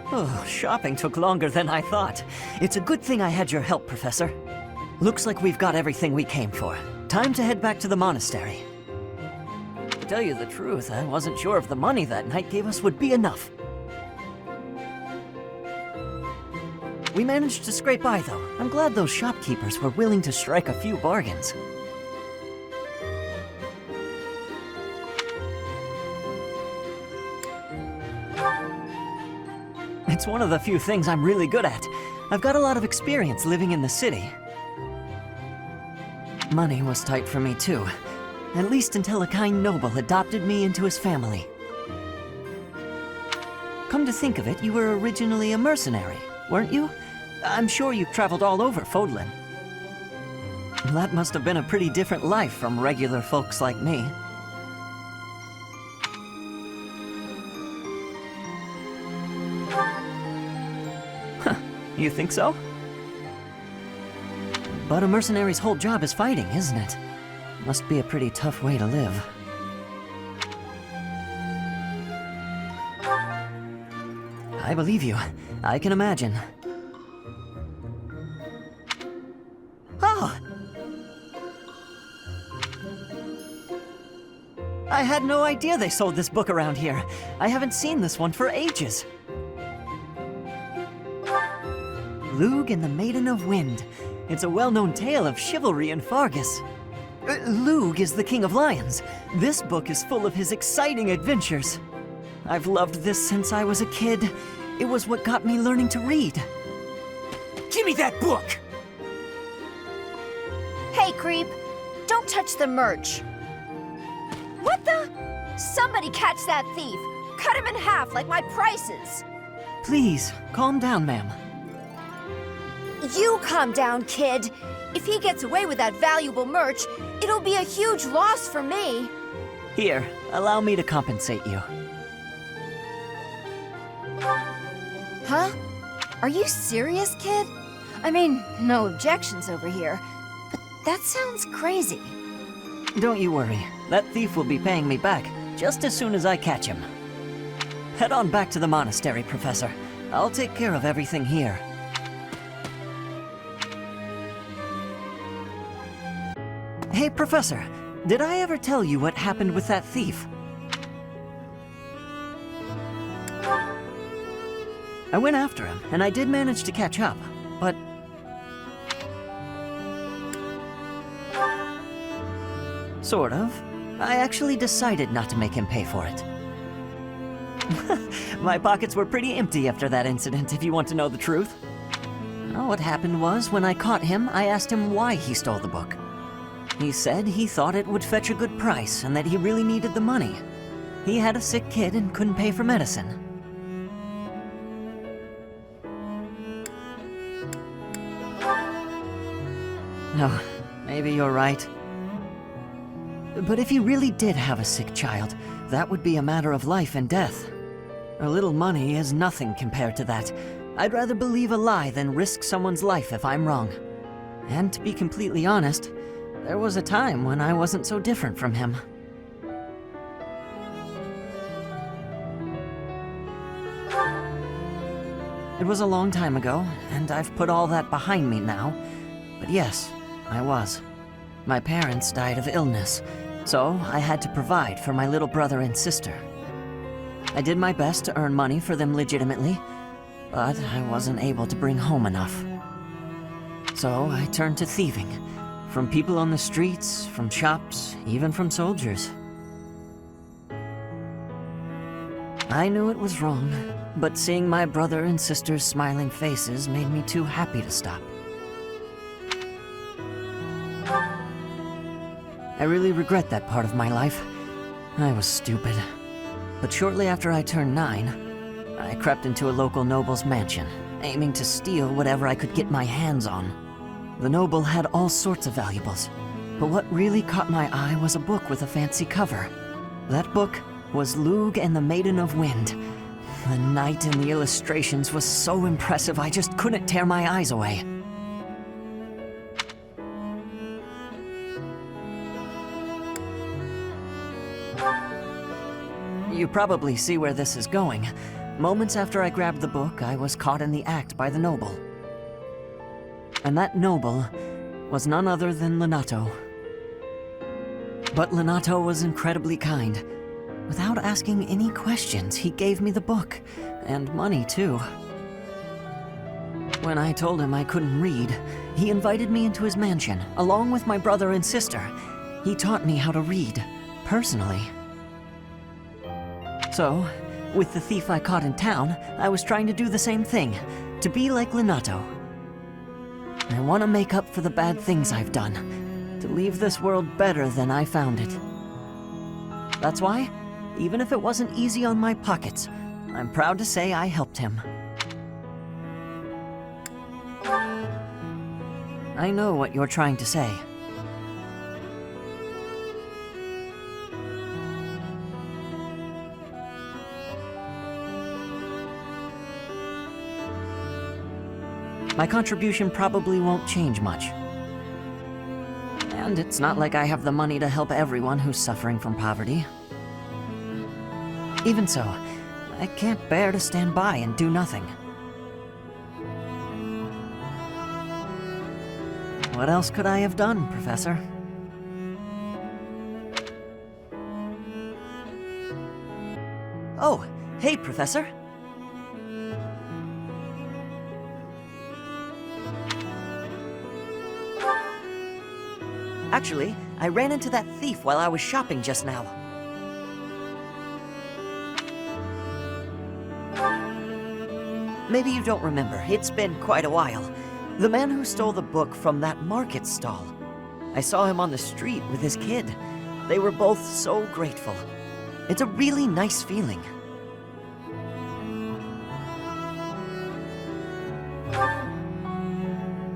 Oh, shopping took longer than I thought. It's a good thing I had your help, Professor. Looks like we've got everything we came for. Time to head back to the monastery. To tell you the truth, I wasn't sure if the money that knight gave us would be enough. We managed to scrape by, though. I'm glad those shopkeepers were willing to strike a few bargains. It's one of the few things I'm really good at. I've got a lot of experience living in the city. Money was tight for me too. At least until a kind noble adopted me into his family. Come to think of it, you were originally a mercenary, weren't you? I'm sure you've traveled all over Fodlan. That must have been a pretty different life from regular folks like me. You think so? But a mercenary's whole job is fighting, isn't it? Must be a pretty tough way to live. I believe you. I can imagine. Oh! I had no idea they sold this book around here. I haven't seen this one for ages. Lugh and the Maiden of Wind. It's a well-known tale of chivalry in Fargus. Lugh is the King of Lions. This book is full of his exciting adventures. I've loved this since I was a kid. It was what got me learning to read. Give me that book! Hey, creep! Don't touch the merch! What the? Somebody catch that thief! Cut him in half like my prices! Please, calm down, ma'am. You calm down, kid. If he gets away with that valuable merch, it'll be a huge loss for me. Here, allow me to compensate you. Huh? Are you serious, kid? I mean, no objections over here, but that sounds crazy. Don't you worry. That thief will be paying me back just as soon as I catch him. Head on back to the monastery, Professor. I'll take care of everything here. Hey, Professor, did I ever tell you what happened with that thief? I went after him, and I did manage to catch up, but... Sort of. I actually decided not to make him pay for it. My pockets were pretty empty after that incident, if you want to know the truth. Well, what happened was, when I caught him, I asked him why he stole the book. He said he thought it would fetch a good price and that he really needed the money. He had a sick kid and couldn't pay for medicine. Oh, maybe you're right. But if he really did have a sick child, that would be a matter of life and death. A little money is nothing compared to that. I'd rather believe a lie than risk someone's life if I'm wrong. And to be completely honest, there was a time when I wasn't so different from him. It was a long time ago, and I've put all that behind me now. But yes, I was. My parents died of illness, so I had to provide for my little brother and sister. I did my best to earn money for them legitimately, but I wasn't able to bring home enough. So I turned to thieving. From people on the streets, from shops, even from soldiers. I knew it was wrong, but seeing my brother and sister's smiling faces made me too happy to stop. I really regret that part of my life. I was stupid. But shortly after I turned 9, I crept into a local noble's mansion, aiming to steal whatever I could get my hands on. The noble had all sorts of valuables, but what really caught my eye was a book with a fancy cover. That book was Lugh and the Maiden of Wind. The knight in the illustrations was so impressive I just couldn't tear my eyes away. You probably see where this is going. Moments after I grabbed the book, I was caught in the act by the noble. And that noble was none other than Lenato. But Lenato was incredibly kind. Without asking any questions, he gave me the book, and money too. When I told him I couldn't read, he invited me into his mansion, along with my brother and sister. He taught me how to read, personally. So, with the thief I caught in town, I was trying to do the same thing, to be like Lenato. I want to make up for the bad things I've done, to leave this world better than I found it. That's why, even if it wasn't easy on my pockets, I'm proud to say I helped him. I know what you're trying to say. My contribution probably won't change much. And it's not like I have the money to help everyone who's suffering from poverty. Even so, I can't bear to stand by and do nothing. What else could I have done, Professor? Oh, hey, Professor. Actually, I ran into that thief while I was shopping just now. Maybe you don't remember. It's been quite a while. The man who stole the book from that market stall. I saw him on the street with his kid. They were both so grateful. It's a really nice feeling.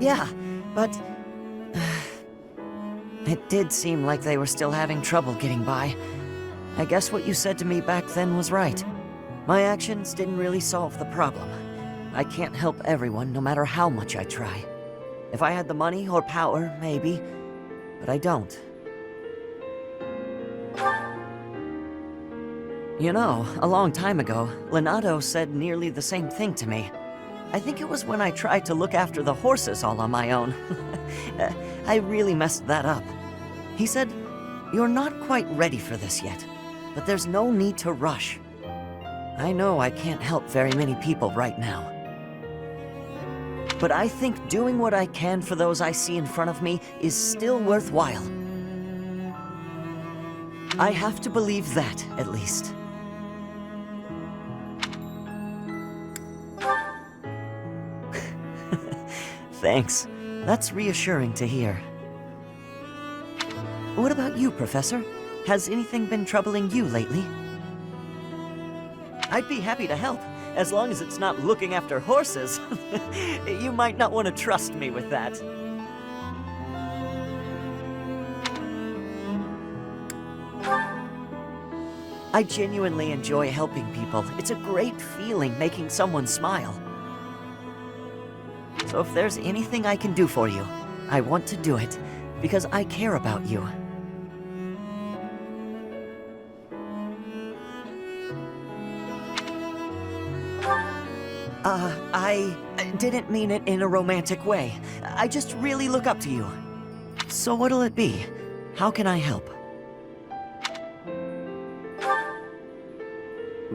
Yeah, but it did seem like they were still having trouble getting by. I guess what you said to me back then was right. My actions didn't really solve the problem. I can't help everyone, no matter how much I try. If I had the money or power, maybe, but I don't. You know, a long time ago, Lenato said nearly the same thing to me. I think it was when I tried to look after the horses all on my own. I really messed that up. He said, "You're not quite ready for this yet, but there's no need to rush." I know I can't help very many people right now. But I think doing what I can for those I see in front of me is still worthwhile. I have to believe that, at least. Thanks. That's reassuring to hear. What about you, Professor? Has anything been troubling you lately? I'd be happy to help, as long as it's not looking after horses. You might not want to trust me with that. I genuinely enjoy helping people. It's a great feeling making someone smile. So if there's anything I can do for you, I want to do it, because I care about you. I didn't mean it in a romantic way. I just really look up to you. So what'll it be? How can I help?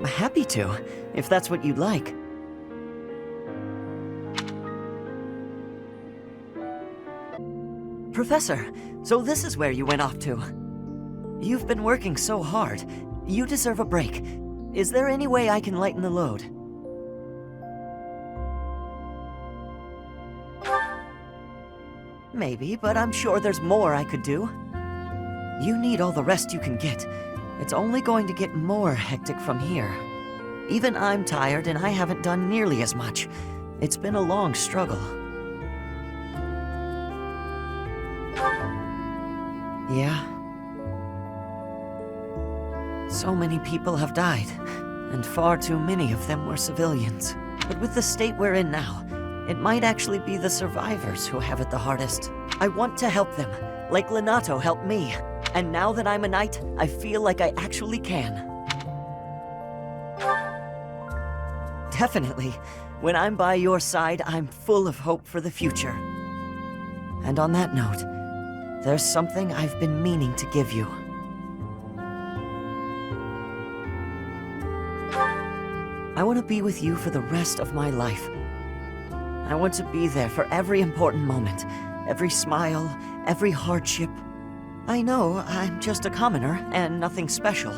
Happy to, if that's what you'd like. Professor, so this is where you went off to. You've been working so hard. You deserve a break. Is there any way I can lighten the load? Maybe, but I'm sure there's more I could do. You need all the rest you can get. It's only going to get more hectic from here. Even I'm tired and I haven't done nearly as much. It's been a long struggle. Yeah. So many people have died, and far too many of them were civilians. But with the state we're in now, it might actually be the survivors who have it the hardest. I want to help them, like Lenato helped me. And now that I'm a knight, I feel like I actually can. Definitely. When I'm by your side, I'm full of hope for the future. And on that note, there's something I've been meaning to give you. I want to be with you for the rest of my life. I want to be there for every important moment, every smile, every hardship. I know I'm just a commoner and nothing special.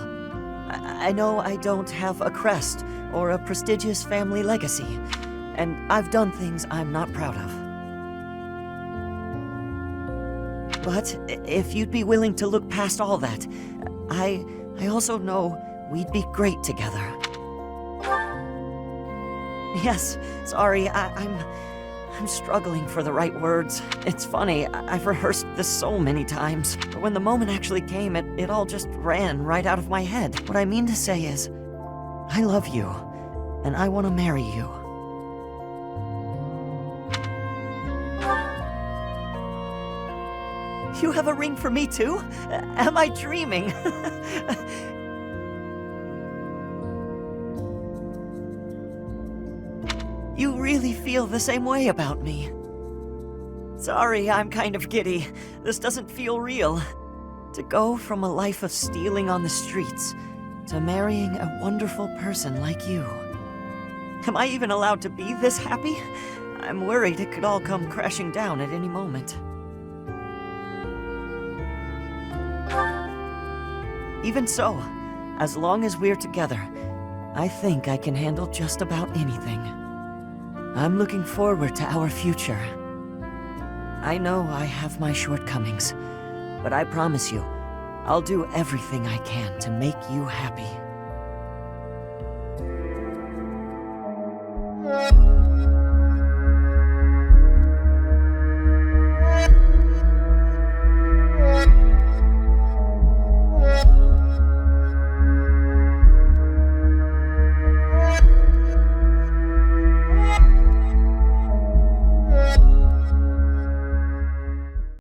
I know I don't have a crest or a prestigious family legacy, and I've done things I'm not proud of. But if you'd be willing to look past all that, I also know we'd be great together. Yes, sorry, I'm struggling for the right words. It's funny, I've rehearsed this so many times, but when the moment actually came, it all just ran right out of my head. What I mean to say is, I love you, and I want to marry you. You have a ring for me too? Am I dreaming? You really feel the same way about me. Sorry, I'm kind of giddy. This doesn't feel real. To go from a life of stealing on the streets to marrying a wonderful person like you. Am I even allowed to be this happy? I'm worried it could all come crashing down at any moment. Even so, as long as we're together, I think I can handle just about anything. I'm looking forward to our future. I know I have my shortcomings, but I promise you, I'll do everything I can to make you happy.